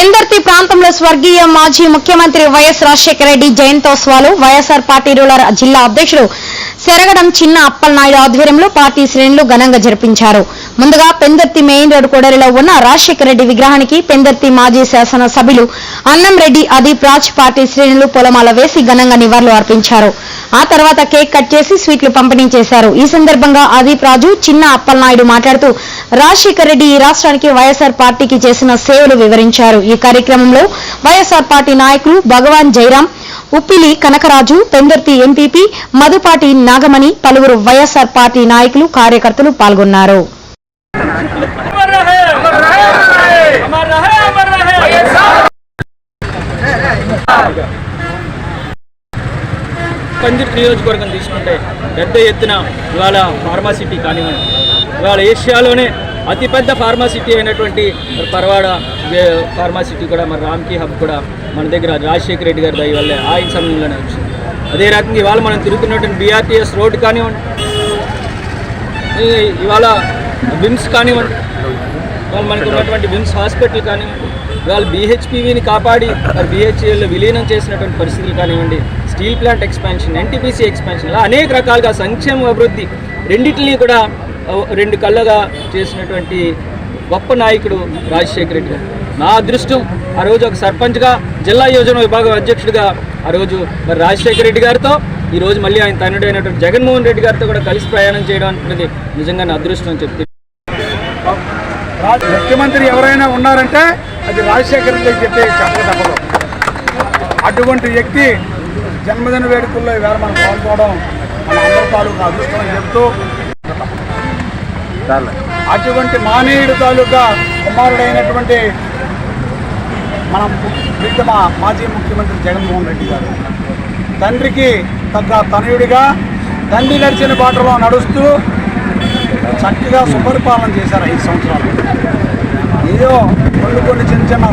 పెందర్తి ప్రాంతంలో స్వర్గీయ మాజీ ముఖ్యమంత్రి వైఎస్ రాజశేఖర రెడ్డి జయంతోత్సవాలు వైఎస్ఆర్ పార్టీ రూరల్ జిల్లా అధ్యక్షుడు సెరగడం చిన్న అప్పలనాయుడు ఆధ్వర్యంలో పార్టీ శ్రేణులు ఘనంగా జరిపించారు. ముందుగా పెందర్తి మెయిన్ రోడ్ కూడలిలో ఉన్న రాజశేఖర రెడ్డి విగ్రహానికి పెందర్తి మాజీ శాసన సభ్యులు అన్నంరెడ్డి అదీప్ రాజ్ పార్టీ శ్రేణులు పొలమాల వేసి ఘనంగా నివాళులు అర్పించారు. ఆ తర్వాత కేక్ కట్ చేసి స్వీట్లు పంపిణీ చేశారు. ఈ సందర్భంగా అదీప్ రాజు చిన్న అప్పలనాయుడు మాట్లాడుతూ రాజశేఖర రెడ్డి ఈ రాష్ట్రానికి వైఎస్ఆర్ పార్టీకి చేసిన సేవలు వివరించారు. ఈ కార్యక్రమంలో వైఎస్ఆర్ పార్టీ నాయకులు భగవాన్ జైరాం, ఉప్పిలి కనకరాజు, పెందర్తి ఎంపీపీ మధుపాటి నాగమణి, పలువురు వైఎస్ఆర్ పార్టీ నాయకులు కార్యకర్తలు పాల్గొన్నారు. పెందర్తి నియోజకవర్గం తీసుకుంటే పెద్ద ఎత్తున ఇవాళ ఫార్మాసిటీ కానివ్వండి, ఇవాళ ఏషియాలోనే అతిపెద్ద ఫార్మాసిటీ అయినటువంటి పరవాడ ఫార్మాసిటీ కూడా మన రామ్కీ హబ్ కూడా మన దగ్గర రాజశేఖర రెడ్డి గారి దయ వల్లే ఆయన సమయంలోనే వచ్చింది. అదే రకంగా ఇవాళ మనం తిరుగుతున్నటువంటి బీఆర్టీఎస్ రోడ్డు కానివ్వండి, ఇవాళ విమ్స్ కానివ్వండి, ఇవాళ మనకు ఉన్నటువంటి విమ్స్ హాస్పిటల్ కానివ్వండి, ఇవాళ బీహెచ్పీవీని కాపాడి మరి బీహెచ్ఏలో విలీనం చేసినటువంటి పరిస్థితులు కానివ్వండి, steel plant expansion, NTPC expansion, ఇలా అనేక రకాలుగా సంక్షేమ అభివృద్ధి రెండింటినీ కూడా రెండు కళ్ళగా చేసినటువంటి గొప్ప నాయకుడు రాజశేఖర రెడ్డి గారు. నా అదృష్టం ఆ రోజు ఒక సర్పంచ్గా, జిల్లా యోజన విభాగం అధ్యక్షుడిగా ఆ రోజు మరి రాజశేఖర రెడ్డి గారితో ఈరోజు మళ్ళీ ఆయన తనుడు అయినటువంటి జగన్మోహన్ రెడ్డి గారితో కూడా కలిసి ప్రయాణం చేయడం అనేది నిజంగా నా అదృష్టం అని చెప్తే. ముఖ్యమంత్రి ఎవరైనా ఉన్నారంటే అది రాజశేఖర రెడ్డి చెప్పే చెప్పదప్పదు. అటువంటి వ్యక్తి జన్మదిన వేడుకల్లో ఈవేళ మనం పాల్గొనడం మన అందరి తాలూకా అదృష్టం అని చెప్తూ, అటువంటి మానవుడు తాలూకా కుమారుడైనటువంటి మనం ప్రీతమ మాజీ ముఖ్యమంత్రి జగన్మోహన్ రెడ్డి గారు తండ్రికి తగ్గ తనయుడిగా తండ్రి నడిచిన బాటలో నడుస్తూ చక్కగా సుపరిపాలన చేశారు 5 సంవత్సరాలు. ఏదో కొన్ని చిన్న చిన్న